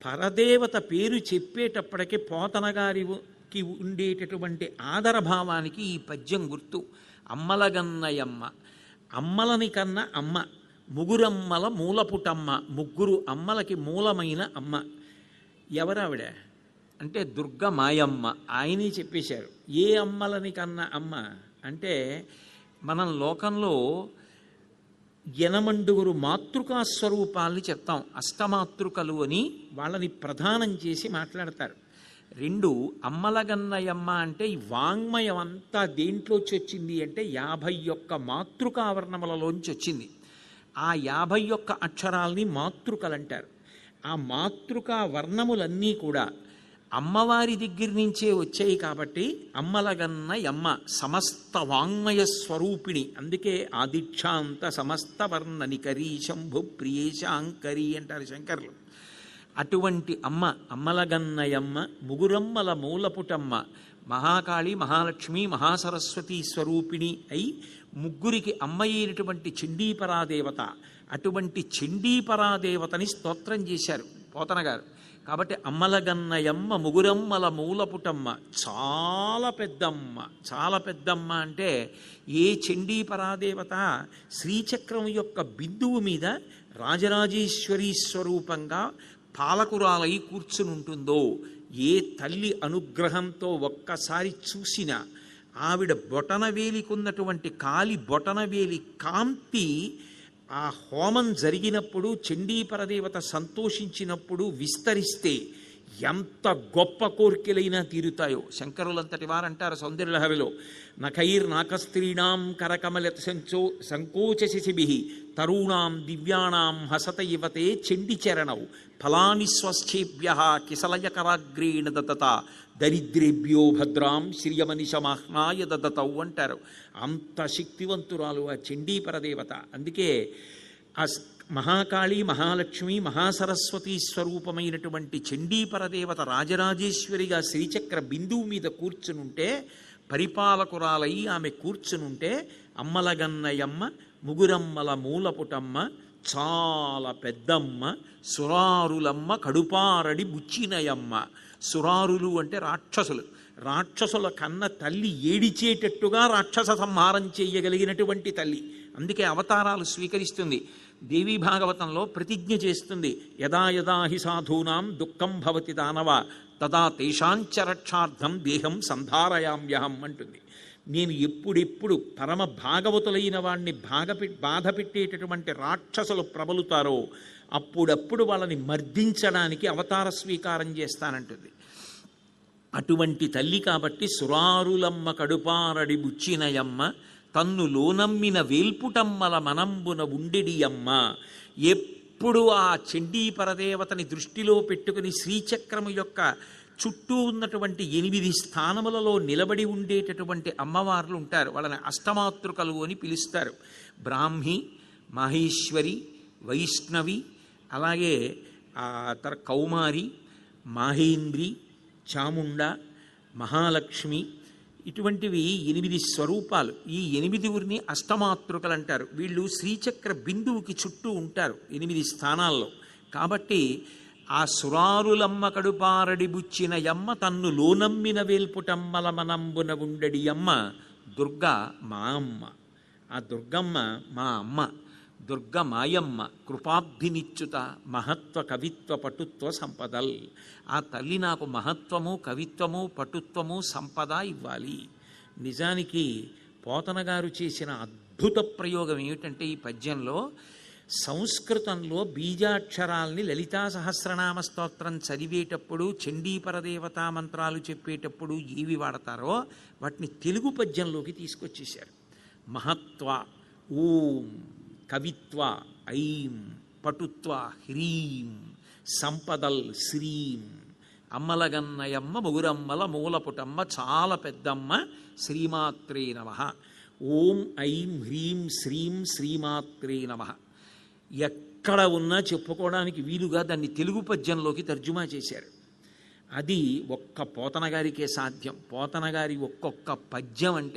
పరదేవత పేరు చెప్పేటప్పటికి పోతన గారికి ఉండేటటువంటి ఆదరభావానికి ఈ పద్యం గుర్తు. అమ్మలగన్నయమ్మ, అమ్మలని కన్న అమ్మ, ముగురమ్మల మూలపుటమ్మ, ముగ్గురు అమ్మలకి మూలమైన అమ్మ. ఎవరావిడ అంటే దుర్గ మాయమ్మ. ఆయనే చెప్పేశారు. ఏ అమ్మలని కన్న అమ్మ అంటే మనం లోకంలో ఎనమండుగురు మాతృకా స్వరూపాల్ని చెప్తాం. అష్టమాతృకలు అని వాళ్ళని ప్రధానం చేసి మాట్లాడతారు. రెండు, అమ్మలగన్నయమ్మ అంటే ఈ వాంగ్మయం అంతా దేంట్లోంచి వచ్చింది అంటే 51 మాతృకావర్ణములలోంచి వచ్చింది. ఆ 51 అక్షరాల్ని మాతృకలు అంటారు. ఆ మాతృకా వర్ణములన్నీ కూడా అమ్మవారి దగ్గర నుంచే వచ్చాయి కాబట్టి అమ్మలగన్నయమ్మ సమస్త వాంగ్మయ స్వరూపిణి. అందుకే ఆదిక్షాంత సమస్త వర్ణనికరీ శంభు ప్రియేశాంకరి అంటారు శంకర్లు. అటువంటి అమ్మ అమ్మలగన్నయమ్మ, ముగురమ్మల మూలపుటమ్మ, మహాకాళి మహాలక్ష్మి మహాసరస్వతి స్వరూపిణి అయి ముగ్గురికి అమ్మ అయినటువంటి చండీపరాదేవత. అటువంటి చండీపరాదేవతని స్తోత్రం చేశారు పోతన గారు. కాబట్టి అమ్మలగన్నయమ్మ ముగురమ్మల మూలపుటమ్మ చాలా పెద్దమ్మ. చాలా పెద్దమ్మ అంటే ఏ చండీపరాదేవత శ్రీచక్రం యొక్క బిందువు మీద రాజరాజేశ్వరీ స్వరూపంగా పాలకురాలై కూర్చునుంటుందో, ఏ తల్లి అనుగ్రహంతో ఒక్కసారి చూసినా ఆవిడ బొటనవేలికున్నటువంటి కాలి బొటనవేలి కాంతి ఆ హోమం జరిగినప్పుడు చండీపరదేవత సంతోషించినప్పుడు విస్తరిస్తే ఎంత గొప్ప కోరికలైనా తీరుతాయో. శంకరులంతటి వారంటారు సౌందర్యలహరిలో, నఖైర్నాకస్త్రీణాం కరకమల సంకోచశిశిభిః తరుణాం దివ్యాణాం హసత ఇవతే చండిచరణౌ ఫలాని స్వస్థేభ్యః కిసలయకరాగ్రేణ దదత దరిద్రేభ్యో భద్రాం శ్రియమనిశమాహ్నాయ దదతౌ అంటారు. అంత శక్తివంతురాలు ఆ చండీపరదేవత. అందుకే ఆ మహాకాళి మహాలక్ష్మి మహాసరస్వతి స్వరూపమైనటువంటి చండీపరదేవత రాజరాజేశ్వరిగా శ్రీచక్ర బిందువు మీద కూర్చునుంటే, పరిపాలకురాలై ఆమె కూర్చునుంటే అమ్మలగన్నయమ్మ ముగురమ్మల మూలపుటమ్మ చాలా పెద్దమ్మ, సురారులమ్మ కడుపారడి బుచ్చినయమ్మ. సురారులు అంటే రాక్షసులు. రాక్షసుల కన్న తల్లి ఏడిచేటట్టుగా రాక్షస సంహారం చేయగలిగినటువంటి తల్లి. అందుకే అవతారాలు స్వీకరిస్తుంది. దేవీ భాగవతంలో ప్రతిజ్ఞ చేస్తుంది, యదా యదా హి సాధూనాం దుఃఖం భవతి దానవ తదా తేషాంచ రక్షార్థం దేహం సంధారయామ్యహం అంటుంది. నేను ఎప్పుడెప్పుడు పరమ భాగవతులైన వాడిని బాధ పెట్టేటటువంటి రాక్షసులు ప్రబలుతారో అప్పుడప్పుడు వాళ్ళని మర్దించడానికి అవతార స్వీకారం చేస్తానంటుంది. అటువంటి తల్లి కాబట్టి సురారులమ్మ కడుపారడి బుచ్చినయమ్మ తన్ను లోనమ్మిన వేల్పుటమ్మల మనంబున ఉండెడియమ్మ. ఎప్పుడు ఆ చండీపరదేవతని దృష్టిలో పెట్టుకుని శ్రీచక్రము యొక్క చుట్టూ ఉన్నటువంటి 8 స్థానములలో నిలబడి ఉండేటటువంటి అమ్మవార్లు ఉంటారు. వాళ్ళని అష్టమాతృకలు అని పిలుస్తారు. బ్రాహ్మి, మహేశ్వరి, వైష్ణవి, అలాగే కౌమారి, మాహేంద్రి, చాముండ, మహాలక్ష్మి, ఇటువంటివి 8 స్వరూపాలు. ఈ 8 అష్టమాతృకలు అంటారు. వీళ్ళు శ్రీచక్ర బిందువుకి చుట్టూ ఉంటారు 8 స్థానాల్లో. కాబట్టి ఆ సురారులమ్మ కడుపారడి బుచ్చిన యమ్మ తన్ను లోనమ్మిన వేల్పుటమ్మల మనంబున ఉండడి అమ్మ దుర్గ మా అమ్మ. ఆ దుర్గమ్మ మా అమ్మ. దుర్గ మాయమ్మ కృపాబ్ధినిచ్యుత మహత్వ కవిత్వ పటుత్వ సంపదల్. ఆ తల్లి నాకు మహత్వము కవిత్వము పటుత్వము సంపద ఇవ్వాలి. నిజానికి పోతన గారు చేసిన అద్భుత ప్రయోగం ఏమిటంటే ఈ పద్యంలో సంస్కృతంలో బీజాక్షరాల్ని లలితా సహస్రనామ స్తోత్రం చదివేటప్పుడు చండీపరదేవతా మంత్రాలు చెప్పేటప్పుడు ఏవి వాడతారో వాటిని తెలుగు పద్యంలోకి తీసుకొచ్చేశారు. మహత్వ ఓం, కవిత్వ ఐం, పటుత్వ హ్రీం, సంపదల్ శ్రీం. అమ్మలగన్నయమ్మ ముగురమ్మల మూలపుటమ్మ చాలా పెద్దమ్మ శ్రీమాత్రే నమః. ఓం ఐం హ్రీం శ్రీం శ్రీమాత్రే నమః. ఎక్కడ ఉన్నా చెప్పుకోవడానికి వీలుగా దాన్ని తెలుగు పద్యంలోకి తర్జుమా చేశారు. అది ఒక్క పోతన గారికే సాధ్యం. పోతన గారి ఒక్కొక్క పద్యం అంటే